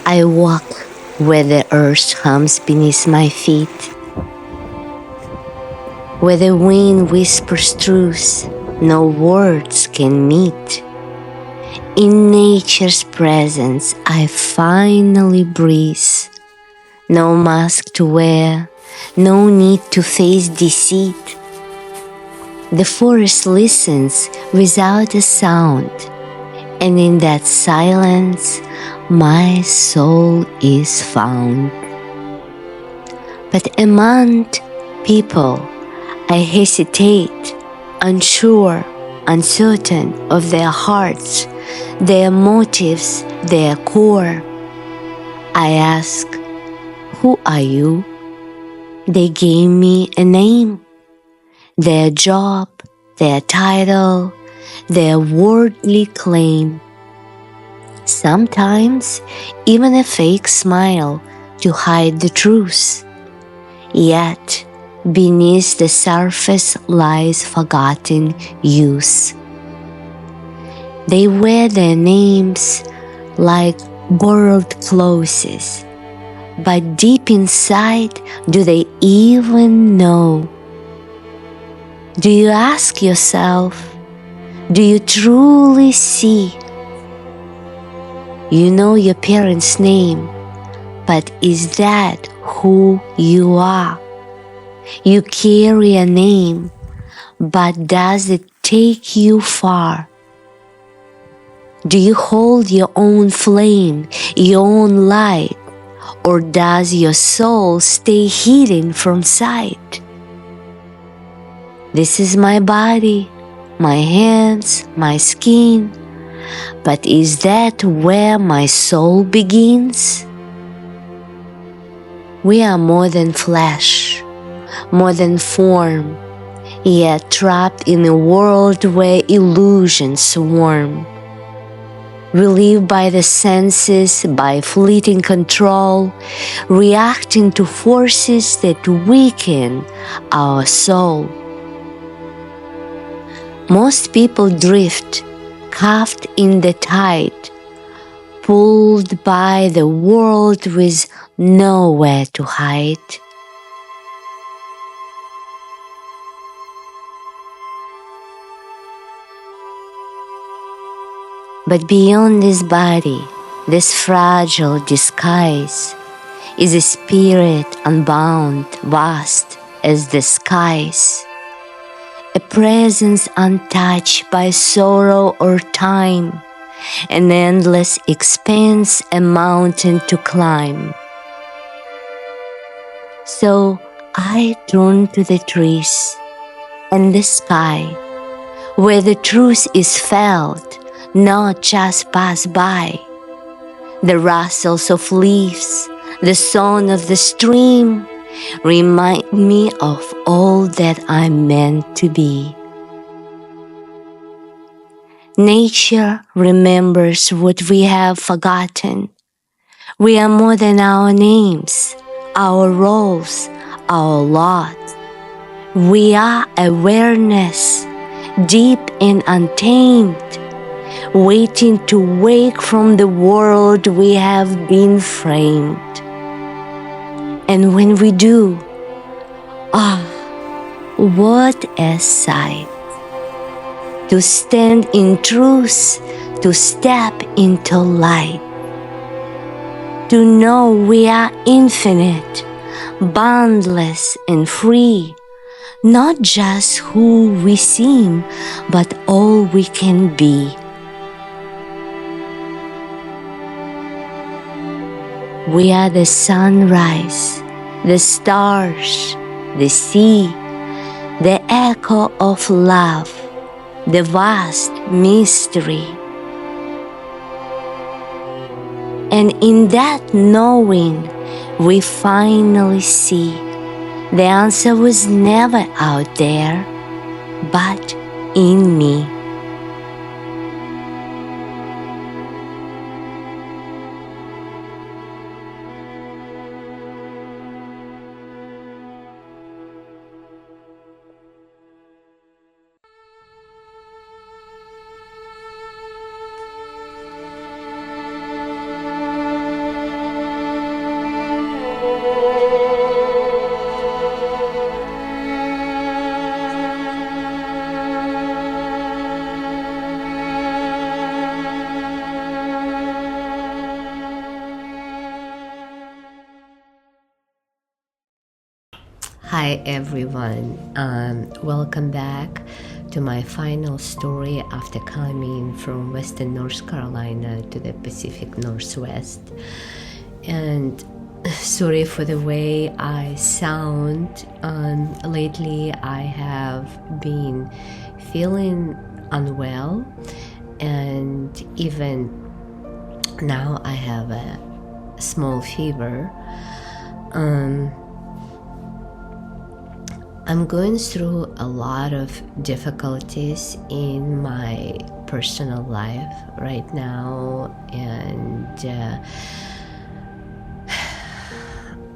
I walk where the earth hums beneath my feet, where the wind whispers truths no words can meet. In nature's presence I finally breathe. No mask to wear, no need to face deceit. The forest listens without a sound, and in that silence my soul is found. But among people I hesitate, unsure, uncertain of their hearts, their motives, their core. I ask, who are you? They gave me a name, their job, their title, their worldly claim. Sometimes even a fake smile to hide the truth. Yet beneath the surface lies forgotten youth. They wear their names like borrowed clothes, but deep inside, do they even know? Do you ask yourself, do you truly see? You know your parents' name, but is that who you are? You carry a name, but does it take you far? Do you hold your own flame, your own light, or does your soul stay hidden from sight? This is my body, my hands, my skin, but is that where my soul begins? We are more than flesh, more than form, yet trapped in a world where illusions swarm. We live by the senses, by fleeting control, reacting to forces that weaken our soul. Most people drift, caught in the tide, pulled by the world with nowhere to hide. But beyond this body, this fragile disguise, is a spirit unbound, vast as the skies, a presence untouched by sorrow or time, an endless expanse, a mountain to climb. So I turn to the trees and the sky, where the truth is felt, not just passed by. The rustles of leaves, the song of the stream remind me of all that I'm meant to be. Nature remembers what we have forgotten. We are more than our names, our roles, our lot. We are awareness, deep and untamed, waiting to wake from the world we have been framed. And when we do, what a sight! To stand in truth, to step into light, to know we are infinite, boundless and free, not just who we seem, but all we can be. We are the sunrise, the stars, the sea, the echo of love, the vast mystery. And in that knowing, we finally see the answer was never out there, but in me. Hi everyone, welcome back to my final story after coming from Western North Carolina to the Pacific Northwest. And sorry for the way I sound. Lately I have been feeling unwell, and even now I have a small fever. I'm going through a lot of difficulties in my personal life right now, and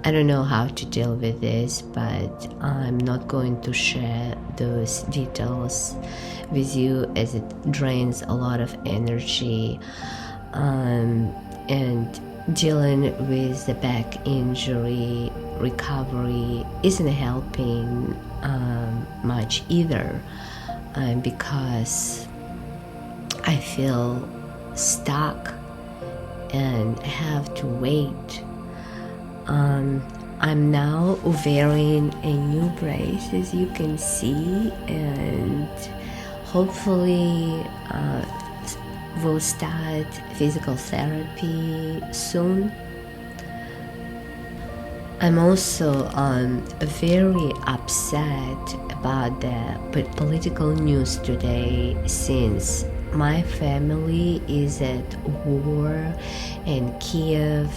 I don't know how to deal with this, but I'm not going to share those details with you as it drains a lot of energy, and dealing with the back injury recovery isn't helping much either, because I feel stuck and have to wait. I'm now wearing a new brace, as you can see, and hopefully we'll start physical therapy soon. I'm also very upset about the political news today, since my family is at war and Kiev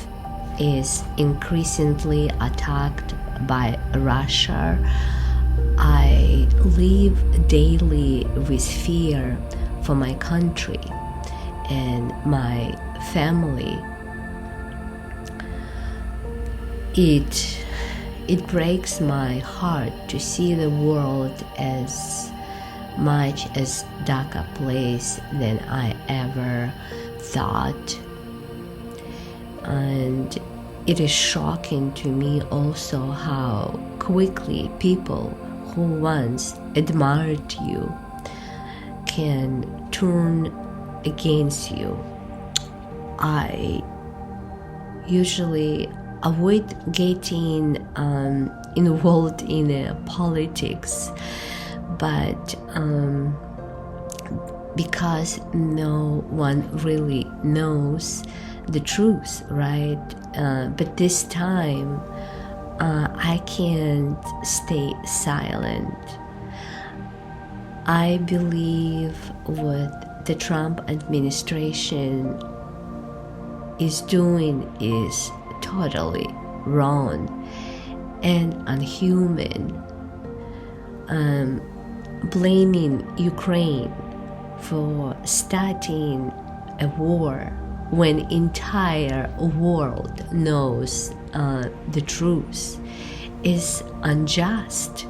is increasingly attacked by Russia. I live daily with fear for my country and my family. It breaks my heart to see the world as much as darker place than I ever thought. And it is shocking to me also how quickly people who once admired you can turn against you. I usually avoid getting involved in politics, but because no one really knows the truth, right? But this time I can't stay silent. I believe what the Trump administration is doing is totally wrong and unhuman. Blaming Ukraine for starting a war when entire world knows the truth is unjust.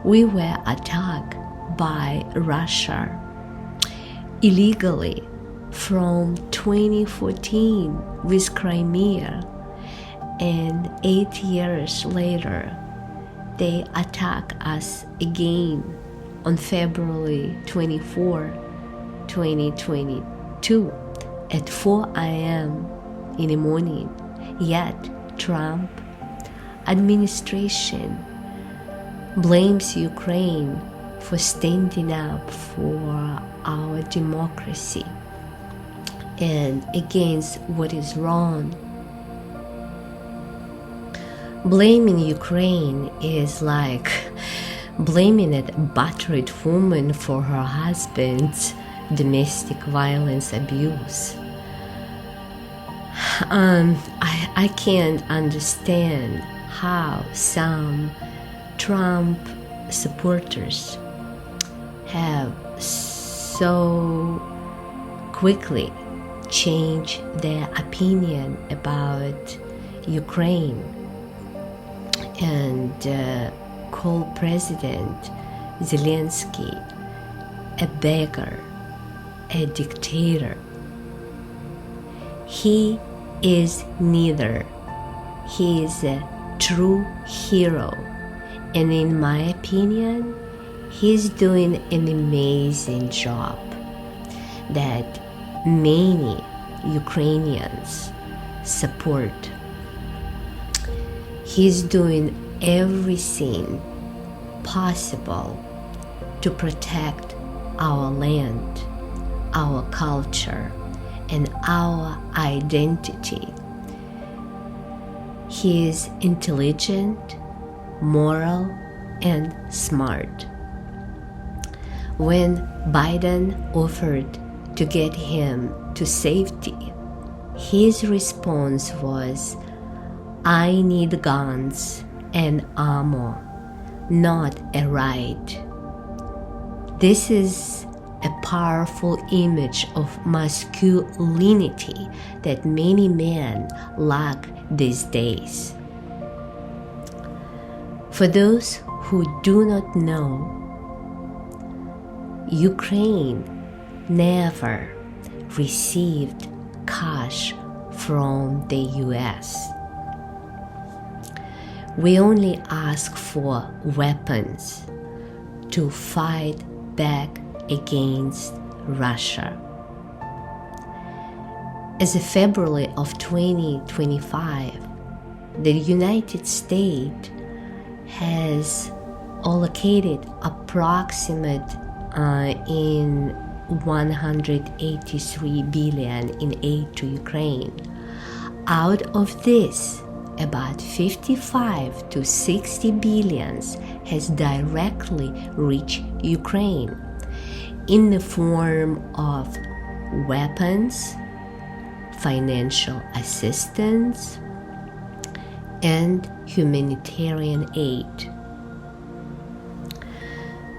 We were attacked by Russia illegally from 2014 with Crimea, and 8 years later they attack us again on February 24, 2022 at 4 a.m. in the morning. Yet Trump administration blames Ukraine for standing up for our democracy and against what is wrong. Blaming Ukraine is like blaming a battered woman for her husband's domestic violence abuse. I can't understand how some Trump supporters have so quickly changed their opinion about Ukraine and call President Zelensky a beggar, a dictator. He is neither. He is a true hero, and in my opinion, he's doing an amazing job that many Ukrainians support. He's doing everything possible to protect our land, our culture, and our identity. He is intelligent, moral, and smart. When Biden offered to get him to safety, his response was, "I need guns and ammo, not a ride." This is a powerful image of masculinity that many men lack these days. For those who do not know, Ukraine never received cash from the US. We only ask for weapons to fight back against Russia. As of February of 2025, the United States has allocated approximate in 183 billion in aid to Ukraine. Out of this, about 55 to 60 billions has directly reached Ukraine in the form of weapons, financial assistance, and humanitarian aid.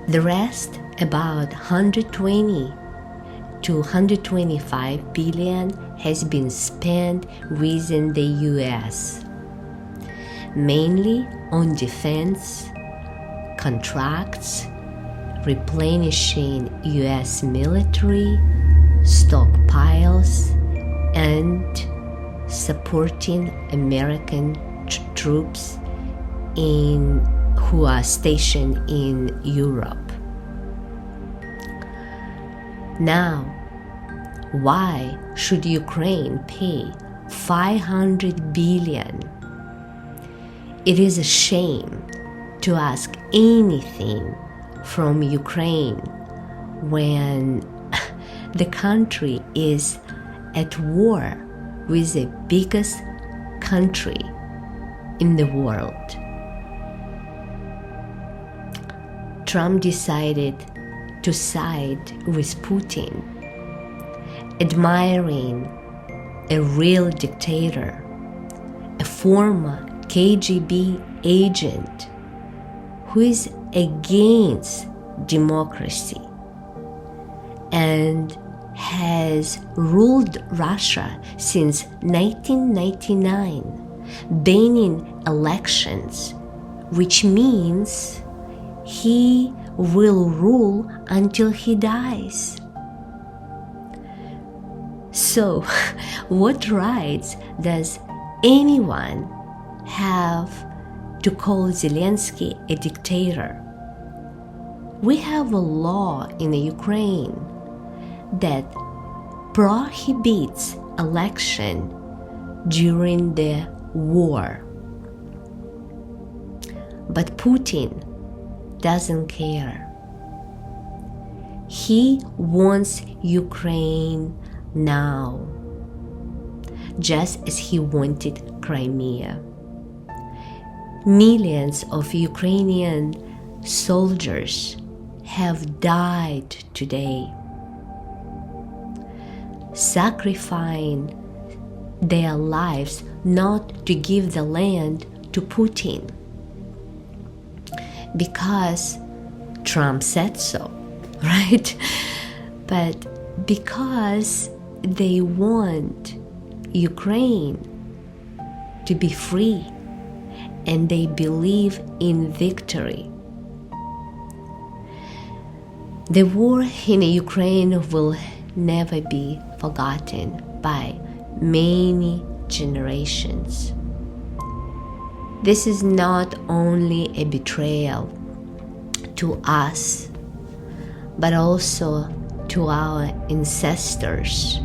The rest, about 120 to 125 billion, has been spent within the US, mainly on defense, contracts, replenishing US military stockpiles, and supporting American troops who are stationed in Europe. Now, why should Ukraine pay 500 billion? It is a shame to ask anything from Ukraine when the country is at war with the biggest country in the world. Trump decided to side with Putin, admiring a real dictator, a former KGB agent who is against democracy and has ruled Russia since 1999, banning elections, which means he will rule until he dies. So, what rights does anyone have to call Zelensky a dictator? We have a law in the Ukraine that prohibits election during the war. But Putin doesn't care. He wants Ukraine now, just as he wanted Crimea. Millions of Ukrainian soldiers have died today, sacrificing their lives not to give the land to Putin, because Trump said so, right? But because they want Ukraine to be free and they believe in victory. The war in Ukraine will never be forgotten by many generations. This is not only a betrayal to us, but also to our ancestors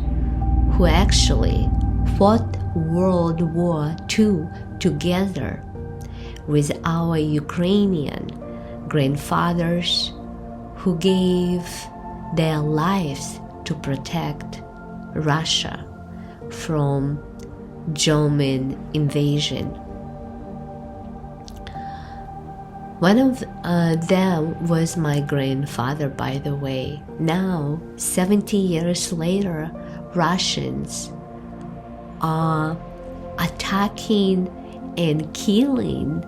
who actually fought World War II together with our Ukrainian grandfathers who gave their lives to protect Russia from German invasion. One of them was my grandfather, by the way. Now, 70 years later, Russians are attacking and killing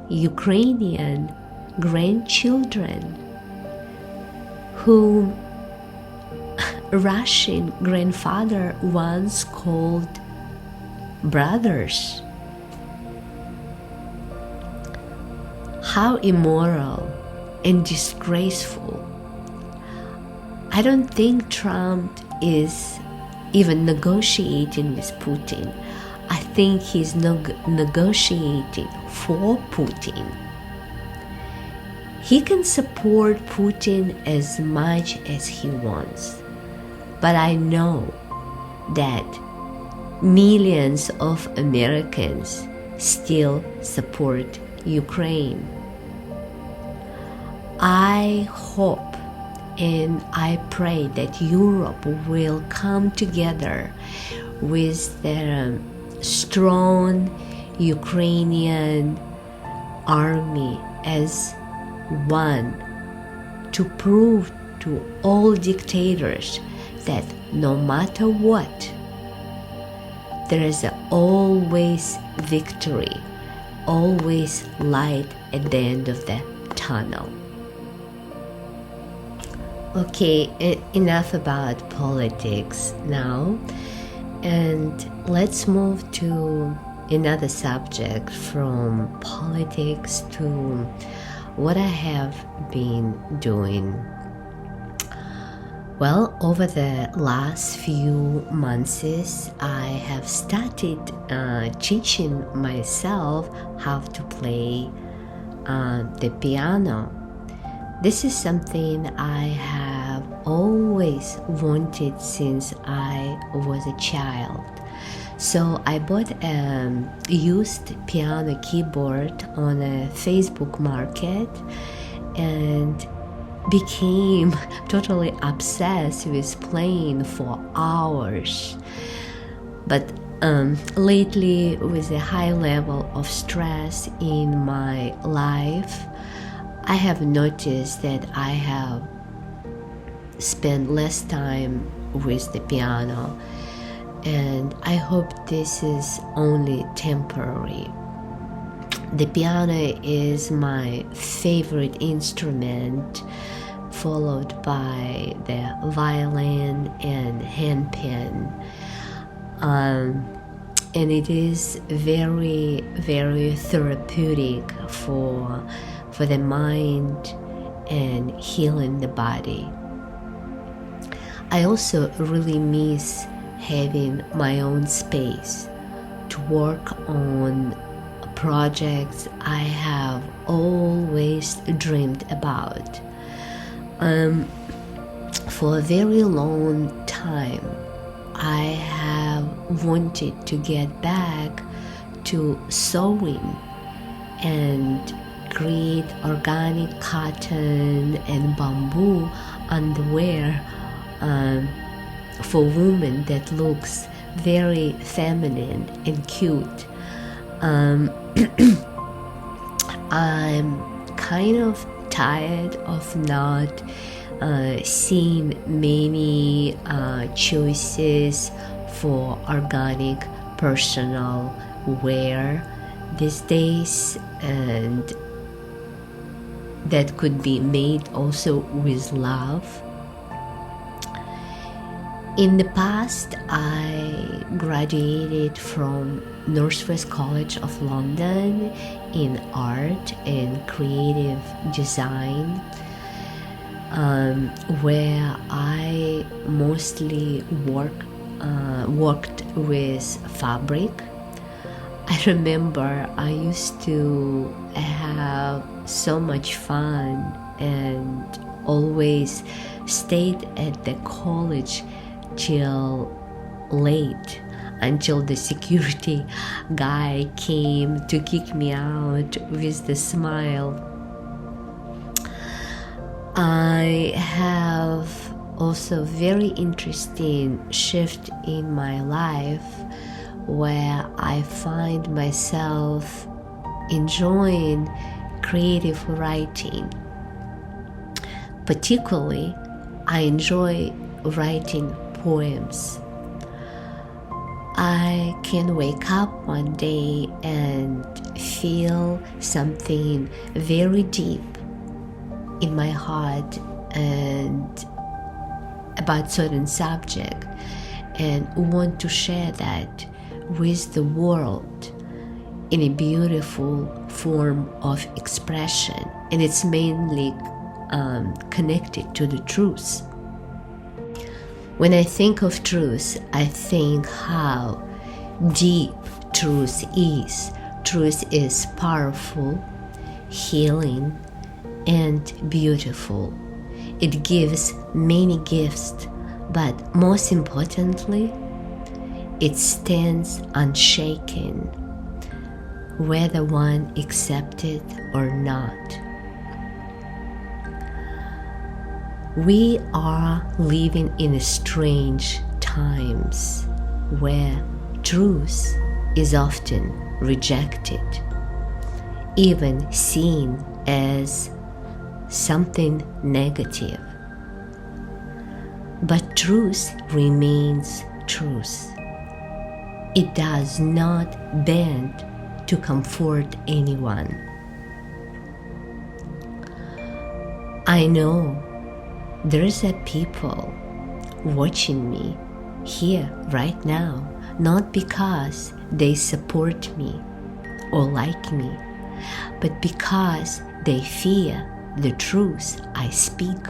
Ukrainian grandchildren whom Russian grandfather once called brothers. How immoral and disgraceful. I don't think Trump is even negotiating with Putin. I think he's negotiating for Putin. He can support Putin as much as he wants, but I know that millions of Americans still support Ukraine. I hope and I pray that Europe will come together with their strong Ukrainian army as one to prove to all dictators that no matter what, there is always victory, always light at the end of the tunnel. Okay, enough about politics now, and let's move to another subject from politics to what I have been doing. Well, over the last few months, I have started teaching myself how to play the piano. This is something I have always wanted since I was a child. So I bought a used piano keyboard on a Facebook market and became totally obsessed with playing for hours. But lately, with a high level of stress in my life, I have noticed that I have spent less time with the piano, and I hope this is only temporary. The piano is my favorite instrument, followed by the violin and handpan. And it is very, very therapeutic for the mind and healing the body. I also really miss having my own space to work on projects I have always dreamed about. For a very long time, I have wanted to get back to sewing and create organic cotton and bamboo underwear for women that looks very feminine and cute. I'm kind of tired of not seeing many choices for organic personal wear these days, and that could be made also with love. In the past, I graduated from Northwest College of London in art and creative design, where I mostly worked with fabric. I remember I used to have so much fun and always stayed at the college till late, until the security guy came to kick me out with the smile. I have also very interesting shift in my life where I find myself enjoying creative writing. Particularly, I enjoy writing poems. I can wake up one day and feel something very deep in my heart and about certain subject, and want to share that with the world in a beautiful form of expression, and it's mainly connected to the truth. When I think of truth, I think how deep truth is. Truth is powerful, healing, and beautiful. It gives many gifts, but most importantly, it stands unshaken, whether one accepts it or not. We are living in strange times where truth is often rejected, even seen as something negative. But truth remains truth. It does not bend to comfort anyone. I know there's a people watching me here right now, not because they support me or like me, but because they fear the truth I speak.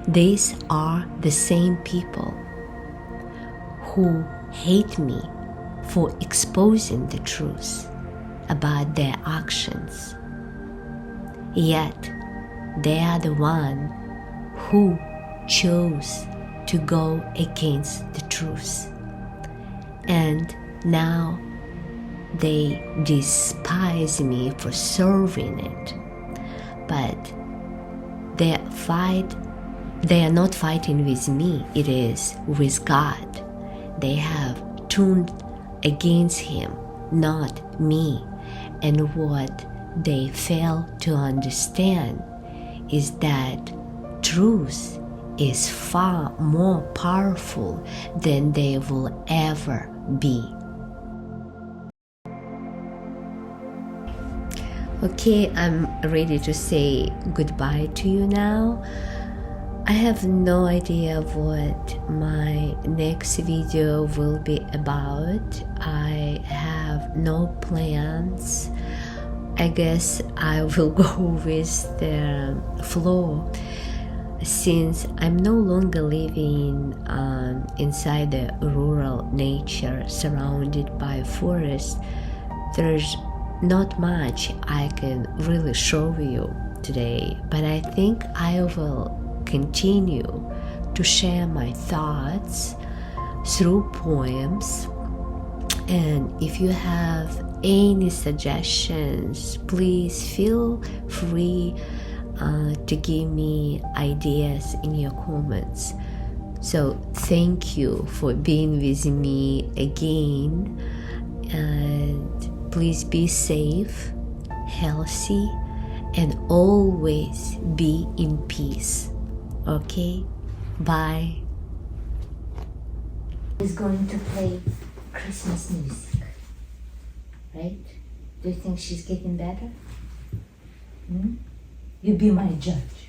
These are the same people who hate me for exposing the truth about their actions. Yet they are the one who chose to go against the truth. And now they despise me for serving it. But they are not fighting with me, it is with God. They have turned against Him, not me. And what they fail to understand is that truth is far more powerful than they will ever be. Okay, I'm ready to say goodbye to you now. I have no idea what my next video will be about. I have no plans. I guess I will go with the flow, since I'm no longer living inside the rural nature surrounded by forest. There's not much I can really show you today, but I think I will continue to share my thoughts through poems. And if you have any suggestions, please feel free to give me ideas in your comments. So thank you for being with me again, and please be safe, healthy, and always be in peace. Okay? Bye. Is going to play Christmas music, right? Do you think she's getting better? You be my judge.